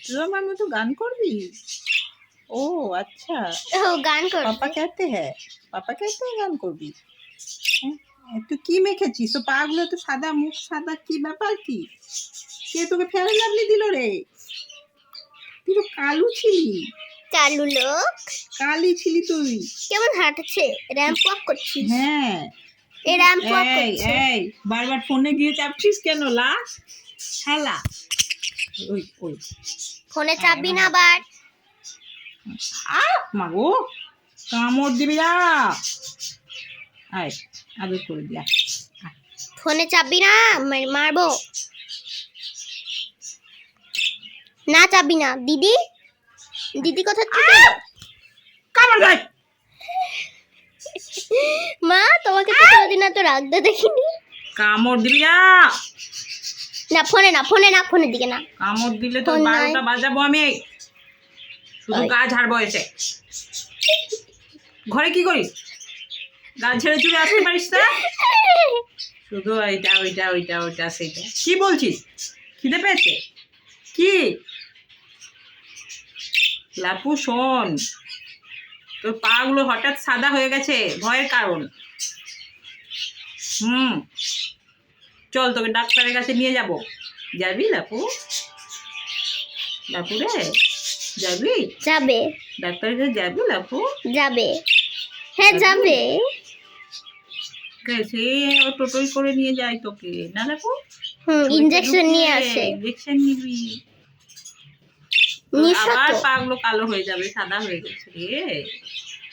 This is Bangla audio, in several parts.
তুই আমার মতো গান করবি? ও अच्छा ও গান করবে। पापा कहते हैं গান করবি? হ্যাঁ, তুই কি মেখেছিস? তো পা গুলো তো সাদা, মুখ সাদা, কি ব্যাপার কি? কে তোকে ফেয়ার লাভলি দিল রে? তুই তো কালো ছিলি, কালু লোক কালি ছিলি তুই। কেমন হাঁটছে, র্যাম্প ওয়াক করছিস? হ্যাঁ এই র্যাম্প ওয়াক এই করছে। এই বারবার ফোনে গিয়ে চাপছিস কেন? লা শালা ওই ওই ফোনে চাপবি না আবার। মাগো কামড় দিবি না। আয় আদর করে দিয়া। ফোনে চাপবি না, মারবো না। চাপবি না। দিদি দিদি কোথা থেকে? কামড় দেয়। মা তোমাকে তো কোনোদিন এত রাগতে দেখিনি। কামড় দিবি না। না ফোনে না, ফোনে না, ফোনের দিকে না। কামড় দিলে তো ফোন নাই। 12টা বাজাবো আমি। শুধু ওই। গা ঝাড়বো এসে। ঘরে কি করিস? গা ঝেড়ে চুড়ে আসতে পারিস না? শুধু ওইটা ওইটা ওইটা ওইটা সেইটা। কি বলছিস? খিদে পেয়েছে? কি লাপু শোন, তোর পা গুলো হঠাৎ সাদা হয়ে গেছে, ভয়ের কারণ। চল তোকে ডাক্তারের কাছে নিয়ে যাব। যাবি লাপু? লাপু রে যাবি? যাবে ডাক্তারের কাছে যাবি লাপু? যাবে, হ্যাঁ যাবে। সে ও টোটোই করে নিয়ে যায় তোকে না লাপু? ইনজেকশন নিয়ে আসে। ইনজেকশন নিবি, নিশা আবার তো। পা গুলো কালো হয়ে যাবে, সাদা হয়ে গেছে রে।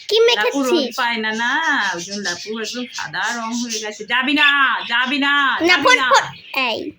কি লাপু রোদ মেখেছিস? পায় না না, ওই জন্য লাপু একদম সাদা রং হয়ে গেছে। যাবি না, যাবি না, না যাবি ফোন না। ফোন এই